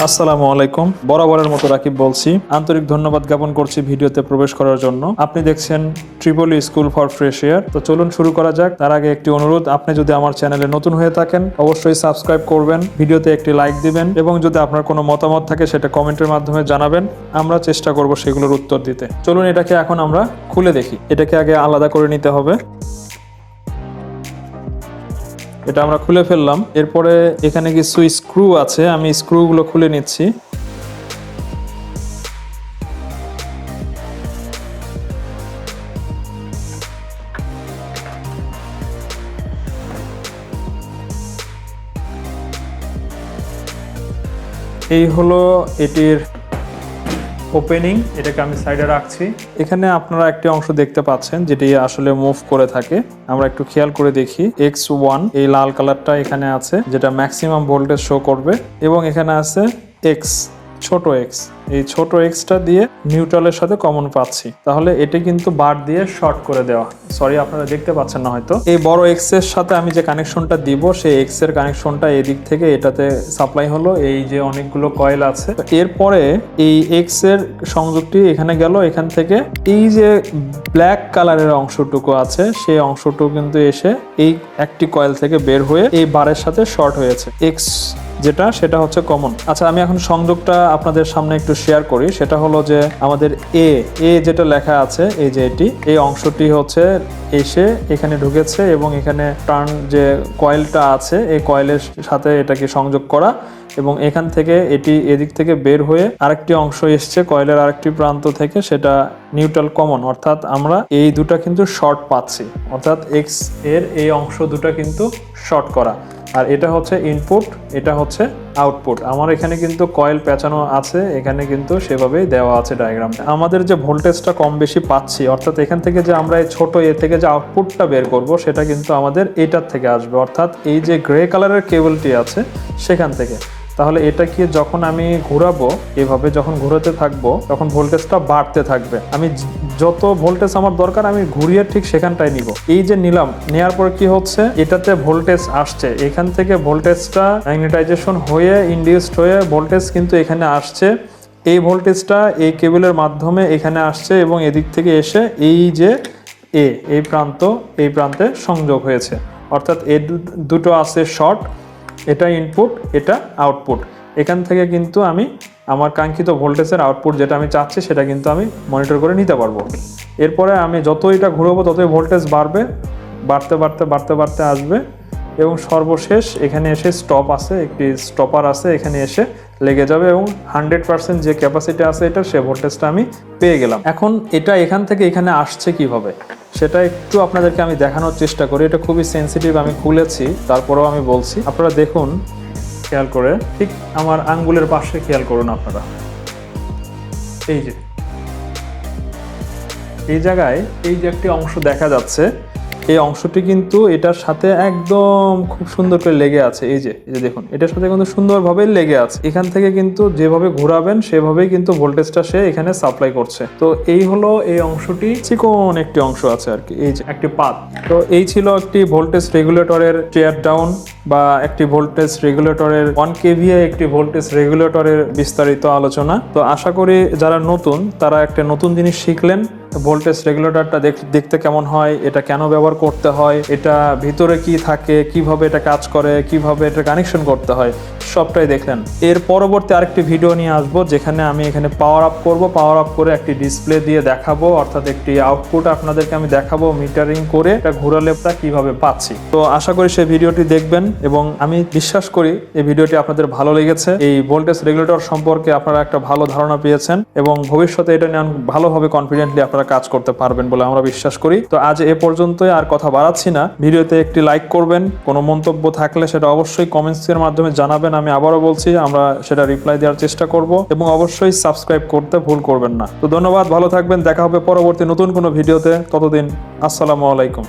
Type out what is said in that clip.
আসসালামু আলাইকুম। বরাবরের মতো রাকিব বলছি। আন্তরিক ধন্যবাদ জ্ঞাপন করছি ভিডিওতে প্রবেশ করার জন্য। আপনি দেখছেন Tripoli school for fresh air. তো চলুন শুরু করা যাক। তার আগে একটি অনুরোধ, আপনি যদি আমার চ্যানেলে নতুন হয়ে থাকেন অবশ্যই সাবস্ক্রাইব করবেন, ভিডিওতে একটি লাইক দিবেন এবং যদি আপনার কোনো মতামত থাকে সেটা কমেন্টের মাধ্যমে জানাবেন। আমরা চেষ্টা করব সেগুলোর উত্তর দিতে। চলুন এটাকে এখন আমরা খুলে দেখি। এটাকে আগে আলাদা করে নিতে হবে। এটা আমরা খুলে ফেললাম। এরপরে এখানে কিছু স্ক্রু আছে, আমি স্ক্রুগুলো খুলে নিচ্ছি। এই হলো এটির ওপেনিং। এটাকে আমি সাইডে রাখছি। এখানে আপনারা একটি অংশ দেখতে পাচ্ছেন যেটি আসলে মুভ করে থাকে। আমরা একটু খেয়াল করে দেখি। X1 এই লাল কালারটা এখানে আছে, যেটা ম্যাক্সিমাম ভোল্টেজ শো করবে, এবং এখানে আছে X, ছোট X। এই ছোট এক্সটা দিয়ে নিউট্রালের সাথে কমন পাচ্ছি, তাহলে এটি কিন্তু বার দিয়ে শর্ট করে দেওয়া। সরি, আপনারা দেখতে পাচ্ছেন না হয়তো। এই বড় এক্স এর সাথে আমি যে কানেকশনটা দিব, সেই এক্স এর কানেকশনটা এদিক থেকে এটাতে সাপ্লাই হলো। এই যে অনেকগুলো কয়েল আছে, এরপরে এই এক্স এর সংযোগটি এখানে গেল। এখান থেকে এই যে ব্ল্যাক কালারের অংশটুকু আছে, সেই অংশটুকু কিন্তু এসে এই একটি কয়েল থেকে বের হয়ে এই বারের সাথে শর্ট হয়েছে। এক্স যেটা, সেটা হচ্ছে কমন। আচ্ছা, আমি এখন সংযোগটা আপনাদের সামনে একটু শেয়ার করি। সেটা হলো যে আমাদের এ যেটা লেখা আছে, এই যে এটি, এই অংশটি হচ্ছে এসে এখানে ঢুকেছে এবং এখানে টার্ন যে কয়েলটা আছে, এই কয়েলের সাথে এটাকে সংযোগ করা, এবং এখান থেকে এটি এদিক থেকে বের হয়ে আরেকটি অংশ এসছে কয়েলের আরেকটি প্রান্ত থেকে, সেটা নিউট্রাল কমন। অর্থাৎ আমরা এই দুটা কিন্তু শর্ট পাচ্ছি, অর্থাৎ এক্স এর এই অংশ দুটা কিন্তু শর্ট করা। আর এটা হচ্ছে ইনপুট, এটা হচ্ছে আউটপুট। আমার এখানে কিন্তু কয়েল পেঁচানো আছে, এখানে কিন্তু সেভাবেই দেওয়া আছে ডায়াগ্রামটা। আমাদের যে ভোল্টেজটা কম বেশি পাচ্ছি, অর্থাৎ এখান থেকে যে আমরা এই ছোট এ থেকে যে আউটপুটটা বের করব, সেটা কিন্তু আমাদের এটার থেকে আসবে, অর্থাৎ এই যে গ্রে কালারের কেবলটি আছে সেখান থেকে। তাহলে এটাকে যখন আমি ঘোরাবো, এভাবে যখন ঘোরাতে থাকবো, তখন ভোল্টেজটা বাড়তে থাকবে। আমি যত ভোল্টেজ আমার দরকার আমি ঘুরিয়ে ঠিক সেখানটায় নিব। এই যে নিলাম, নেওয়ার পর কি হচ্ছে, এটাতে ভোল্টেজ আসছে, এখান থেকে ভোল্টেজটা ম্যাগনেটাইজেশন হয়ে ইনডিউসড হয়ে ভোল্টেজ কিন্তু এখানে আসছে। এই ভোল্টেজটা এই কেবলের মাধ্যমে এখানে আসছে এবং এদিক থেকে এসে এই যে এই প্রান্তে সংযোগ হয়েছে। অর্থাৎ এই দুটো আছে শর্ট, এটা ইনপুট, এটা আউটপুট। এখান থেকে কিন্তু আমি আমার কাঙ্ক্ষিত ভোল্টেজের আউটপুট যেটা আমি চাচ্ছি সেটা কিন্তু আমি মনিটর করে নিতে পারবো। এরপরে আমি যত এটা ঘুরবো ততই ভোল্টেজ বাড়বে, বাড়তে আসবে, এবং সর্বশেষ এখানে এসে স্টপ আছে, একটি স্টপার আছে, এখানে এসে লেগে যাবে এবং 100% যে ক্যাপাসিটি আছে এটা, সে ভোল্টেজটা আমি পেয়ে গেলাম। এখন এটা এখান থেকে এখানে আসছে কিভাবে সেটা একটু আপনাদেরকে আমি দেখানোর চেষ্টা করি। এটা খুবই সেন্সিটিভ, আমি খুলেছি, তারপরেও আমি বলছি। আপনারা দেখুন খেয়াল করে, ঠিক আমার আঙ্গুলের পাশে খেয়াল করুন আপনারা। এই যে এই জায়গায় এই যে একটি অংশ দেখা যাচ্ছে, এই অংশটি কিন্তু এটার সাথে একদম খুব সুন্দর করে লেগে আছে। এই যে দেখুন, এটার সাথে কিন্তু সুন্দরভাবে লেগে আছে। এখান থেকে কিন্তু যেভাবে ঘোরাবেন সেভাবেই কিন্তু ভোল্টেজটা সে এখানে সাপ্লাই করছে। তো এই হলো এই অংশটি, চিকন একটি অংশ আছে আর কি, এই যে একটি পাত। তো এই ছিল একটি ভোল্টেজ রেগুলেটরের টিয়ার ডাউন বা একটি ভোল্টেজ রেগুলেটরের 1 kVA একটি ভোল্টেজ রেগুলেটরের বিস্তারিত আলোচনা। তো আশা করি যারা নতুন তারা একটা নতুন জিনিস শিখলেন। ভোল্টেজ রেগুলেটরটা দেখতে কেমন হয়, এটা কেন ব্যবহার করতে হয়, এটা ভিতরে কি থাকে, কিভাবে এটা কাজ করে, কিভাবে এটা কানেকশন করতে হয়, সবটাই দেখলেন। এর পরবর্তী আরেকটি ভিডিও নিয়ে আসবো, যেখানে আমি এখানে পাওয়ার আপ করব, পাওয়ার আপ করে একটি ডিসপ্লে দিয়ে দেখাবো, অর্থাৎ একটি আউটপুট আপনাদেরকে আমি দেখাবো মিটারিং করে এটা ঘোরালে কিভাবে পাচ্ছি। তো আশা করি সেই ভিডিওটি দেখবেন এবং আমি বিশ্বাস করি এই ভিডিওটি আপনাদের ভালো লেগেছে। এই ভোল্টেজ রেগুলেটর সম্পর্কে আপনারা একটা ভালো ধারণা পেয়েছেন এবং ভবিষ্যতে এটা নিয়ে ভালোভাবে কনফিডেন্টলি আপনারা কাজ করতে পারবেন বলে আমরা বিশ্বাস করি। তো আজ এ পর্যন্তই, আর কথা বাড়াচ্ছি না। ভিডিওতে একটি লাইক করবেন, কোনো মন্তব্য থাকলে সেটা অবশ্যই কমেন্টসের মাধ্যমে জানাবেন। আমি আবারও বলছি, আমরা সেটা রিপ্লাই দেওয়ার চেষ্টা করব, এবং অবশ্যই সাবস্ক্রাইব করতে ভুল করবেন না। তো ধন্যবাদ, ভালো থাকবেন, দেখা হবে পরবর্তী নতুন কোনো ভিডিওতে। ততদিন আসসালামু আলাইকুম।